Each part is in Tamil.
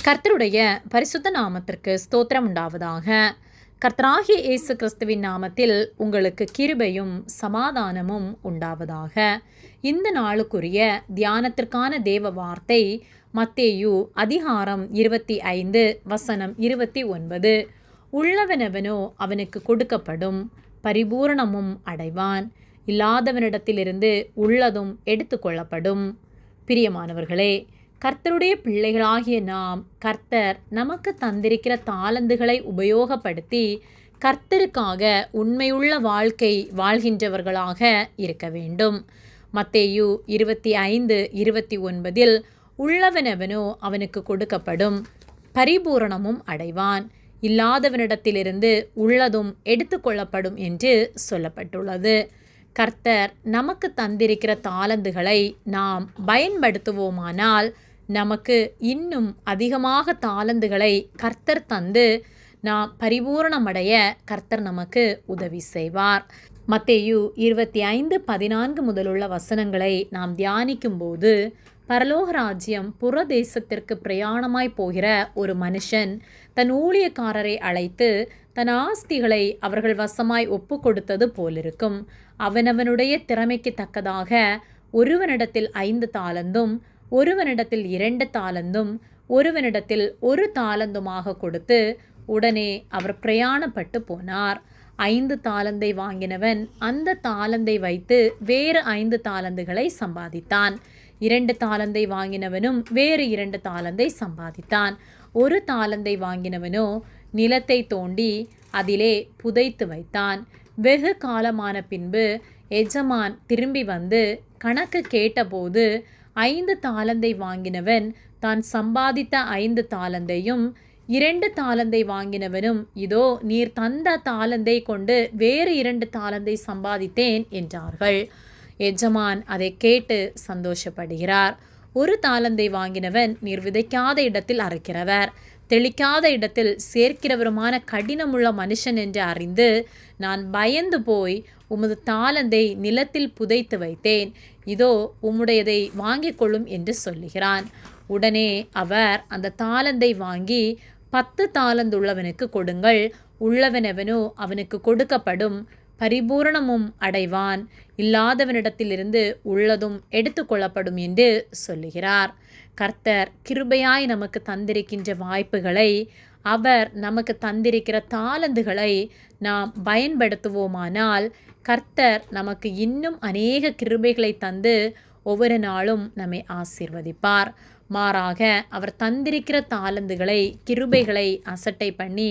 கர்த்தருடைய பரிசுத்த நாமத்திற்கு ஸ்தோத்திரம் உண்டாவதாக. கர்த்தராகிய இயேசு கிறிஸ்துவின் நாமத்தில் உங்களுக்கு கிருபையும் சமாதானமும் உண்டாவதாக. இந்த நாளுக்குரிய தியானத்திற்கான தேவ வார்த்தை மத்தேயு அதிகாரம் 25 வசனம் 29. உள்ளவனவனோ அவனுக்கு கொடுக்கப்படும், பரிபூரணமும் அடைவான். இல்லாதவனிடத்திலிருந்து உள்ளதும் எடுத்துக்கொள்ளப்படும். பிரியமானவர்களே, கர்த்தருடைய பிள்ளைகளாகிய நாம் கர்த்தர் நமக்கு தந்திருக்கிற தாளந்துகளை உபயோகப்படுத்தி கர்த்தருக்காக உண்மையுள்ள வாழ்க்கை வாழ்கின்றவர்களாக இருக்க வேண்டும். மத்தேயு 25:29 உள்ளவனவனோ அவனுக்கு கொடுக்கப்படும், பரிபூரணமும் அடைவான். இல்லாதவனிடத்திலிருந்து உள்ளதும் எடுத்துக்கொள்ளப்படும் என்று சொல்லப்பட்டுள்ளது. கர்த்தர் நமக்கு தந்திருக்கிற தாளந்துகளை நாம் பயன்படுத்துவோமானால் நமக்கு இன்னும் அதிகமாக தாளந்துகளை கர்த்தர் தந்து நாம் பரிபூரணமடைய கர்த்தர் நமக்கு உதவி செய்வார். மத்தேயு 25:14 முதலுள்ள வசனங்களை நாம் தியானிக்கும்போது, பரலோக ராஜ்யம் புறதேசத்திற்கு பிரயாணமாய் போகிற ஒரு மனுஷன் தன் ஊழியக்காரரை அழைத்து தன் ஆஸ்திகளை அவர்கள் வசமாய் ஒப்பு கொடுத்தது போலிருக்கும். அவனவனுடைய திறமைக்கு தக்கதாக ஒருவனிடத்தில் 5 தாளந்தும், ஒருவனிடத்தில் 2 தாளந்தும், ஒருவனிடத்தில் 1 தாளந்துமாக கொடுத்து உடனே அவர் பிரயாணப்பட்டு போனார். 5 தாளந்தை வாங்கினவன் அந்த தாளந்தை வைத்து வேறு 5 தாளந்துகளை சம்பாதித்தான். 2 தாளந்தை வாங்கினவனும் வேறு 2 தாளந்தை சம்பாதித்தான். 1 தாளந்தை வாங்கினவனோ நிலத்தை தோண்டி அதிலே புதைத்து வைத்தான். வெகு காலமான பின்பு எஜமான் திரும்பி வந்து கணக்கு கேட்டபோது 5 தாளந்தை வாங்கினவன் தான் சம்பாதித்த 5 தாளந்தையும், 2 தாளந்தை வாங்கினவனும் இதோ நீர் தந்த தாளந்தை கொண்டு வேறு 2 தாளந்தை சம்பாதித்தேன் என்றார்கள். எஜமான் அதை கேட்டு சந்தோஷப்படுகிறார். 1 தாளந்தை வாங்கினவன் நீர் விதைக்காத இடத்தில் அறுக்கிறவர், தெளிக்காத இடத்தில் சேர்க்கிறவருமான கடினமுள்ள மனுஷன் என்று அறிந்து நான் பயந்து போய் உமது தாளந்தை நிலத்தில் புதைத்து வைத்தேன். இதோ உம்முடையதை வாங்கிக் கொள்ளும் என்று சொல்லுகிறான். உடனே அவர் அந்த தாளந்தை வாங்கி 10 தாளந்துள்ளவனுக்கு கொடுங்கள், உள்ளவனவனோ அவனுக்கு கொடுக்கப்படும், பரிபூரணமும் அடைவான். இல்லாதவனிடத்திலிருந்து உள்ளதும் எடுத்துக்கொள்ளப்படும் என்று சொல்லுகிறார். கர்த்தர் கிருபையாய் நமக்கு தந்திருக்கின்ற வாய்ப்புகளை, அவர் நமக்கு தந்திருக்கிற தாளந்துகளை நாம் பயன்படுத்துவோமானால் கர்த்தர் நமக்கு இன்னும் அநேக கிருபைகளை தந்து ஒவ்வொரு நாளும் நம்மை ஆசீர்வதிப்பார். மாறாக அவர் தந்திருக்கிற தாளந்துகளை, கிருபைகளை அசட்டை பண்ணி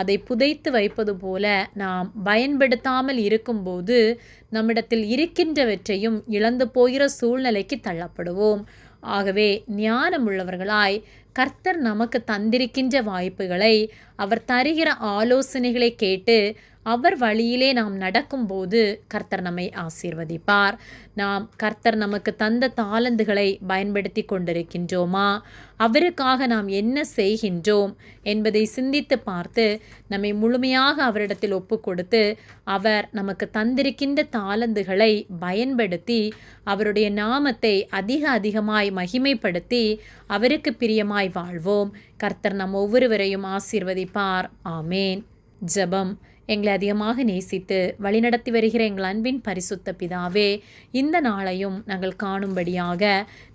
அதை புதைத்து வைப்பது போல நாம் பயன்படுத்தாமல் இருக்கும்போது நம்மிடத்தில் இருக்கின்றவற்றையும் இழந்து போகிற சூழ்நிலைக்கு தள்ளப்படுவோம். ஆகவே ஞானமுள்ளவர்களாய் கர்த்தர் நமக்கு தந்திருக்கின்ற வாய்ப்புகளை, அவர் தருகிற ஆலோசனைகளை கேட்டு அவர் வழியிலே நாம் நடக்கும்போது கர்த்தர் நம்மை ஆசீர்வதிப்பார். நாம் கர்த்தர் நமக்கு தந்த தாளந்துகளை பயன்படுத்தி கொண்டிருக்கின்றோமா? அவருக்காக நாம் என்ன செய்கின்றோம் என்பதை சிந்தித்து பார்த்து நம்மை முழுமையாக அவரிடத்தில் ஒப்பு கொடுத்து அவர் நமக்கு தந்திருக்கின்ற தாளந்துகளை பயன்படுத்தி அவருடைய நாமத்தை அதிகமாய் மகிமைப்படுத்தி அவருக்கு பிரியமாய் வாழ்வோம். கர்த்தர் நம் ஒவ்வொருவரையும் ஆசீர்வதிப்பார். ஆமேன். ஜெபம். எங்களை அதிகமாக நேசித்து வழிநடத்தி வருகிற எங்கள் அன்பின் பரிசுத்த பிதாவே, இந்த நாளையும் நாங்கள் காணும்படியாக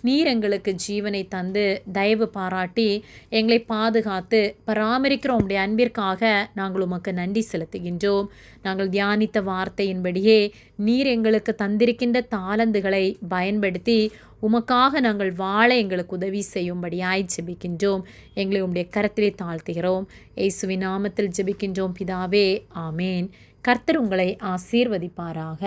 நீர் எங்களுக்கு ஜீவனை தந்து தயவு பாராட்டி எங்களை பாதுகாத்து பராமரிக்கிற உம்முடைய அன்பிற்காக நாங்கள் உமக்கு நன்றி செலுத்துகின்றோம். நாங்கள் தியானித்த வார்த்தையின்படியே நீர் எங்களுக்கு தந்திருக்கின்ற தாளந்துகளை பயன்படுத்தி உமக்காக நாங்கள் வாழ எங்களுக்கு உதவி செய்யும்படியாய் ஜெபிக்கின்றோம். எங்களை உம்முடைய கரத்திலே தாழ்த்துகிறோம். இயேசுவின் நாமத்தில் ஜெபிக்கின்றோம் பிதாவே. ஆமேன். கர்த்தர் உங்களை ஆசீர்வதிப்பாராக.